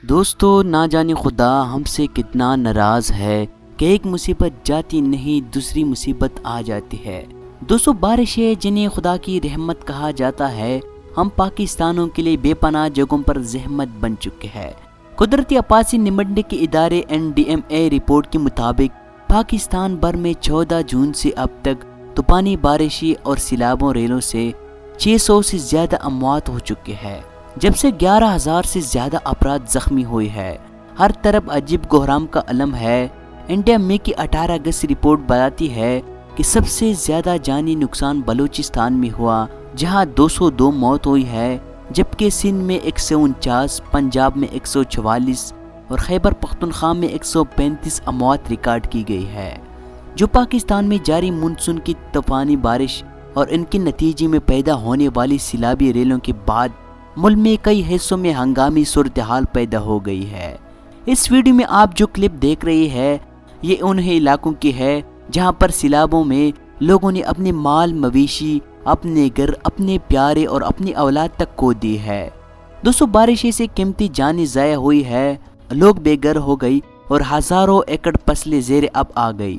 دوستو نہ جانے خدا ہم سے کتنا ناراض ہے کہ ایک مصیبت جاتی نہیں دوسری مصیبت آ جاتی ہے۔ دوستو بارشیں جنہیں خدا کی رحمت کہا جاتا ہے ہم پاکستانوں کے لیے بے پناہ جگہوں پر زحمت بن چکے ہیں۔ قدرتی آفات سے نمٹنے کے ادارے NDMA رپورٹ کے مطابق پاکستان بھر میں 14 جون سے اب تک طوفانی بارشیں اور سیلابوں ریلوں سے 600 سے زیادہ اموات ہو چکے ہیں، جب سے 11,000 سے زیادہ افراد زخمی ہوئے ہیں۔ ہر طرف عجیب کوہرام کا عالم ہے۔ انڈیا میں کی 18 اگست رپورٹ بتاتی ہے کہ سب سے زیادہ جانی نقصان بلوچستان میں ہوا، جہاں 202 موت ہوئی ہے، جبکہ سندھ میں 149، پنجاب میں 144 اور خیبر پختونخوا میں 135 اموات ریکارڈ کی گئی ہے۔ جو پاکستان میں جاری مونسون کی طوفانی بارش اور ان کے نتیجے میں پیدا ہونے والی سیلابی ریلوں کے بعد ملک میں کئی حصوں میں ہنگامی صورتحال پیدا ہو گئی ہے۔ اس ویڈیو میں آپ جو کلپ دیکھ رہے ہیں یہ ان علاقوں کی ہے جہاں پر سیلابوں میں لوگوں نے اپنے مال مویشی، اپنے گھر، اپنے پیارے اور اپنی اولاد تک کھو دی ہے۔ دوستو بارشیں سے قیمتی جانیں ضائع ہوئی ہے، لوگ بے گھر ہو گئی اور ہزاروں ایکڑ فصلیں زیر اب آ گئی۔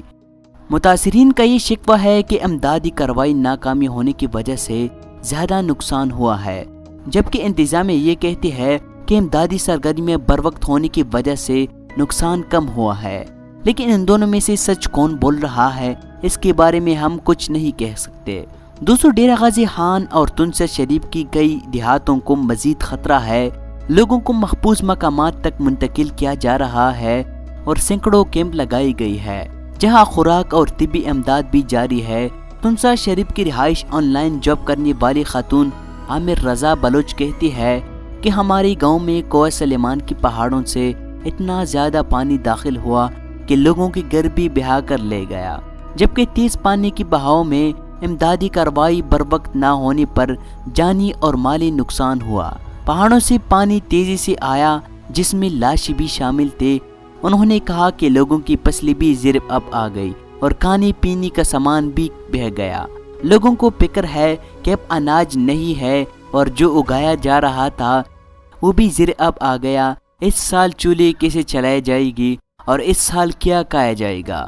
متاثرین کا یہ شکوہ ہے کہ امدادی کارروائی ناکامی ہونے کی وجہ سے زیادہ نقصان ہوا ہے، جبکہ انتظامیہ یہ کہتی ہے کہ امدادی سرگرمیاں بروقت ہونے کی وجہ سے نقصان کم ہوا ہے۔ لیکن ان دونوں میں سے سچ کون بول رہا ہے اس کے بارے میں ہم کچھ نہیں کہہ سکتے۔ دوستو ڈیرہ غازی خان اور تنسا شریف کی کئی دیہاتوں کو مزید خطرہ ہے، لوگوں کو محفوظ مقامات تک منتقل کیا جا رہا ہے اور سینکڑوں کیمپ لگائی گئی ہے جہاں خوراک اور طبی امداد بھی جاری ہے۔ تنسا شریف کی رہائش آن لائن جاب کرنے والی خاتون عامر رضا بلوچ کہتی ہے کہ ہمارے گاؤں میں کوہ سلیمان کی پہاڑوں سے اتنا زیادہ پانی داخل ہوا کہ لوگوں کے گھر بھی بہا کر لے گیا، جبکہ تیز پانی کی بہاؤ میں امدادی کارروائی بروقت نہ ہونے پر جانی اور مالی نقصان ہوا۔ پہاڑوں سے پانی تیزی سے آیا جس میں لاشیں بھی شامل تھے۔ انہوں نے کہا کہ لوگوں کی فصلیں بھی زیر اب آ گئی اور کھانے پینے کا سامان بھی بہہ گیا۔ لوگوں کو فکر ہے کہ اب اناج نہیں ہے اور جو اگایا جا رہا تھا وہ بھی زیر اب آ گیا۔ اس سال چولہے کیسے چلائی جائے گی اور اس سال کیا کھایا جائے گا؟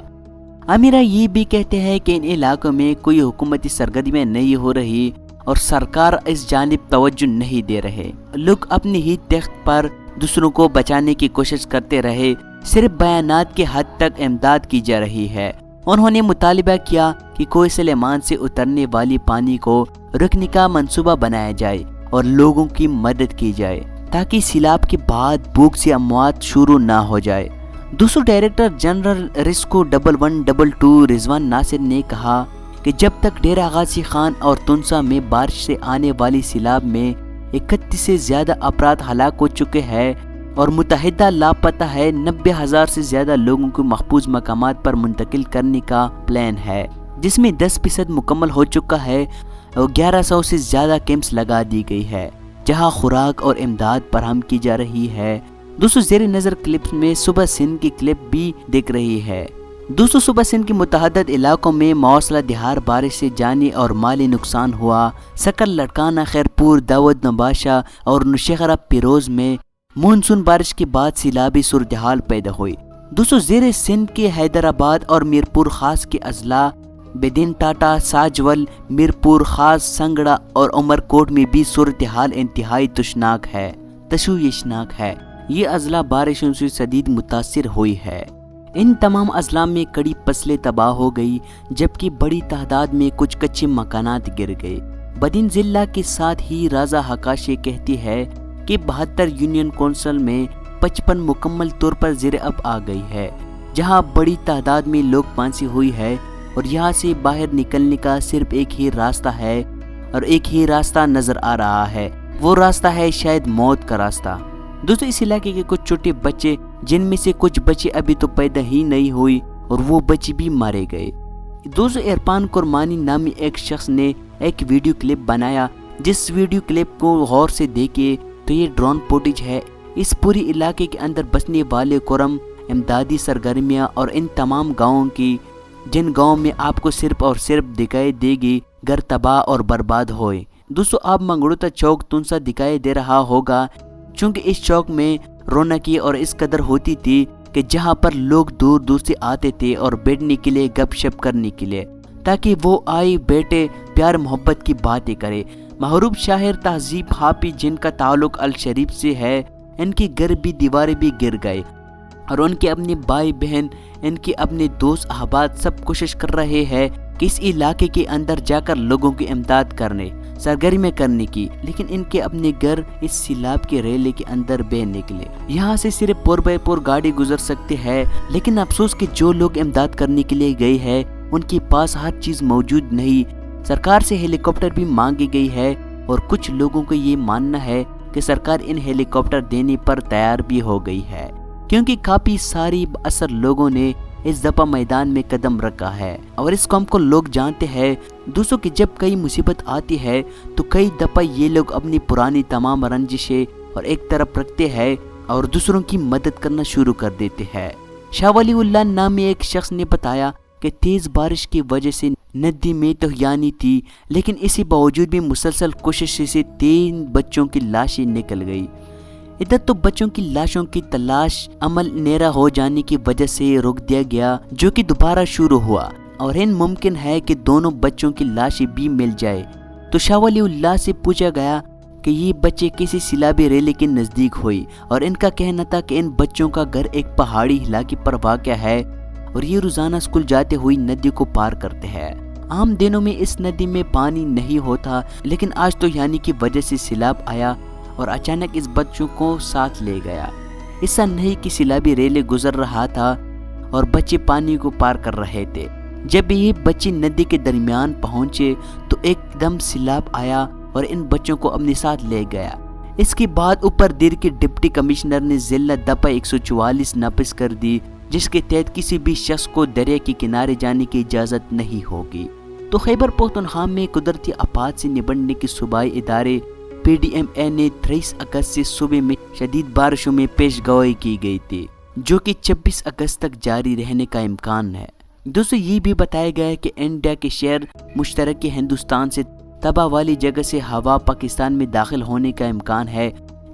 امیرہ یہ بھی کہتے ہیں کہ ان علاقوں میں کوئی حکومتی سرگرمیاں نہیں ہو رہی اور سرکار اس جانب توجہ نہیں دے رہے۔ لوگ اپنی ہی تخت پر دوسروں کو بچانے کی کوشش کرتے رہے، صرف بیانات کے حد تک امداد کی جا رہی ہے۔ انہوں نے مطالبہ کیا کہ کوہ سلیمان سے اترنے والی پانی کو روکنے کا منصوبہ بنایا جائے اور لوگوں کی مدد کی جائے تاکہ سیلاب کے بعد بھوک سے اموات شروع نہ ہو جائے۔ دوسرے ڈائریکٹر جنرل ریسکو 1122 رضوان ناصر نے کہا کہ جب تک ڈیرہ غازی خان اور تنسا میں بارش سے آنے والی سیلاب میں 31 سے زیادہ افراد ہلاک ہو چکے ہیں اور متحدہ لاپتہ ہے، 90,000 سے زیادہ لوگوں کو محفوظ مقامات پر منتقل کرنے کا پلان ہے، جس میں 10% مکمل ہو چکا ہے اور 1100 سے زیادہ کیمپس لگا دی گئی ہے جہاں خوراک اور امداد فراہم کی جا رہی ہے۔ دوستو زیر نظر کلپس میں صوبہ سندھ کی کلپ بھی دیکھ رہی ہے۔ دوستو صوبہ سندھ کے متعدد علاقوں میں موصلہ دھار بارش سے جانی اور مالی نقصان ہوا۔ سکر، لڑکانہ، خیرپور، داود نباشہ اور نوشہرہ پیروز میں مونسون بارش کے بعد سیلابی صورتحال پیدا ہوئی۔ دوستو زیر سندھ کے حیدرآباد اور میرپور خاص کے اضلاع بیدین ٹاٹا، ساجول، میرپور خاص، سنگڑا اور عمر کوٹ میں بھی صورتحال انتہائی تشویشناک ہے۔ یہ اضلاع بارشوں سے شدید متاثر ہوئی ہے۔ ان تمام اضلاع میں کڑی فصلیں تباہ ہو گئی، جبکہ بڑی تعداد میں کچھ کچے مکانات گر گئے۔ بدین ضلع کے ساتھ ہی رازا حکاشی کہتی ہے کہ 72 یونین کونسل میں 55 مکمل طور پر زیر اب آ گئی ہے، جہاں بڑی تعداد میں لوگ پھانسی ہوئی ہے اور یہاں سے باہر نکلنے کا صرف ایک ہی راستہ ہے اور ایک ہی راستہ نظر آ رہا ہے، وہ راستہ ہے شاید موت کا راستہ۔ دوستو اس علاقے کے کچھ چھوٹے بچے، جن میں سے کچھ بچے ابھی تو پیدا ہی نہیں ہوئی اور وہ بچے بھی مارے گئے۔ دوستو عرفان کرمانی نامی ایک شخص نے ایک ویڈیو کلپ بنایا، جس ویڈیو کلپ کو غور سے دیکھیں تو یہ ڈرون فوٹیج ہے۔ اس پوری علاقے کے اندر بسنے والے کرم، امدادی سرگرمیاں اور ان تمام گاؤں کی جن گاؤں میں آپ کو صرف اور صرف دکھائی دے گی گھر تباہ اور برباد ہوئے۔ دوستو آپ منگڑوتا چوک تنسا دکھائی دے رہا ہوگا، چونکہ اس چوک میں رونق کی اور اس قدر ہوتی تھی کہ جہاں پر لوگ دور دور سے آتے تھے اور بیٹھنے کے لیے گپ شپ کرنے کے لیے تاکہ وہ آئے بیٹھے پیار محبت کی باتیں کرے۔ محروب شاعر تہذیب حافظ جن کا تعلق الشریف سے ہے، ان کے گھر بھی دیواریں بھی گر گئے اور ان کے اپنے بھائی بہن، ان کے اپنے دوست احباب سب کوشش کر رہے ہیں کہ اس علاقے کے اندر جا کر لوگوں کی امداد کرنے، سرگرمیاں کرنے کی، لیکن ان کے اپنے گھر اس سیلاب کے ریلے کے اندر بہ نکلے۔ یہاں سے صرف پور بائی پور گاڑی گزر سکتے ہیں، لیکن افسوس کہ جو لوگ امداد کرنے کے لیے گئے ہیں ان کے پاس ہر چیز موجود نہیں۔ سرکار سے ہیلی کاپٹر بھی مانگی گئی ہے اور کچھ لوگوں کو یہ ماننا ہے کہ سرکار ان ہیلی کاپٹر دینے پر تیار بھی ہو گئی ہے، کیونکہ کافی ساری اثر لوگوں نے اس دفعہ میدان میں قدم رکھا ہے اور اس قوم کو لوگ جانتے ہیں دوستوں کہ جب کئی مصیبت آتی ہے تو کئی دفعہ یہ لوگ اپنی پرانی تمام رنجشیں اور ایک طرف رکھتے ہیں اور دوسروں کی مدد کرنا شروع کر دیتے ہیں۔ شاہ ولی اللہ نامی ایک شخص نے بتایا کہ تیز بارش کی وجہ سے ندی میں طغیانی تھی، لیکن اسی باوجود بھی مسلسل کوشش سے 3 بچوں کی لاشیں نکل گئی۔ ادھر تو بچوں کی لاشوں کی تلاش عمل نیرا ہو جانے کی وجہ سے روک دیا گیا، جو کہ دوبارہ شروع ہوا اور ممکن ہے کہ دونوں بچوں کی لاشیں بھی مل جائے۔ تو شاہ ولی اللہ سے پوچھا گیا کہ یہ بچے کسی سیلابی ریلے کے نزدیک ہوئی اور ان کا کہنا تھا کہ ان بچوں کا گھر ایک پہاڑی علاقے پر واقع ہے اور یہ روزانہ اسکول جاتے ہوئی ندی کو پار کرتے ہیں۔ عام دنوں میں اس ندی میں پانی نہیں ہوتا، لیکن آج تو کی وجہ سے سیلاب آیا اور اچانک اس بچوں کو ساتھ لے گیا۔ ایسا نہیں کہ سیلابی ریلے گزر رہا تھا اور بچے پانی کو پار کر رہے تھے۔ جب یہ بچے ندی کے درمیان پہنچے تو ایک دم سیلاب آیا اور ان بچوں کو اپنے ساتھ لے گیا۔ اس کے بعد اوپر دیر کے ڈپٹی کمشنر نے ضلع دفعہ 144 نافذ کر دی، جس کے تحت کسی بھی شخص کو دریا کے کنارے جانے کی اجازت نہیں ہوگی۔ تو خیبر پختونخوا میں قدرتی آفات سے نمٹنے کے صوبائی ادارے PDMA نے 23 اگست سے صوبے میں شدید بارشوں میں پیش گوئی کی گئی تھی، جو کہ 26 اگست تک جاری رہنے کا امکان ہے۔ دوستو یہ بھی بتایا گیا ہے کہ انڈیا کے شہر مشترک ہندوستان سے تباہ والی جگہ سے ہوا پاکستان میں داخل ہونے کا امکان ہے،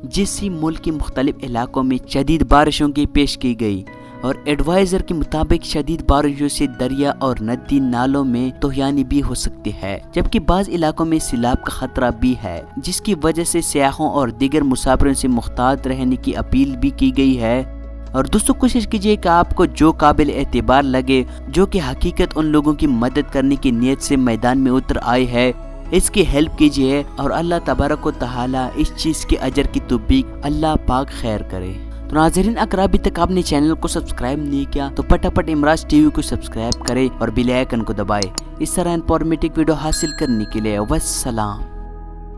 جس سے ملک کے مختلف علاقوں میں شدید بارشوں کی پیش کی گئی اور ایڈوائزر کے مطابق شدید بارشوں سے دریا اور ندی نالوں میں طغیانی بھی ہو سکتی ہے، جبکہ بعض علاقوں میں سیلاب کا خطرہ بھی ہے، جس کی وجہ سے سیاحوں اور دیگر مسافروں سے محتاط رہنے کی اپیل بھی کی گئی ہے۔ اور دوستو کوشش کیجئے کہ آپ کو جو قابل اعتبار لگے، جو کہ حقیقت ان لوگوں کی مدد کرنے کی نیت سے میدان میں اتر آئے ہے، اس کی ہیلپ کیجئے اور اللہ تبارک و تعالی اس چیز کے اجر کی توفیق اللہ پاک خیر کرے۔ تو ناظرین، اگر ابھی تک آپ نے چینل کو سبسکرائب نہیں کیا تو پٹاپٹ امراض ٹی وی کو سبسکرائب کرے اور بیل آئیکن کو دبائے، اس طرح انفارمیٹو ویڈیو حاصل کرنے کے لیے۔ والسلام۔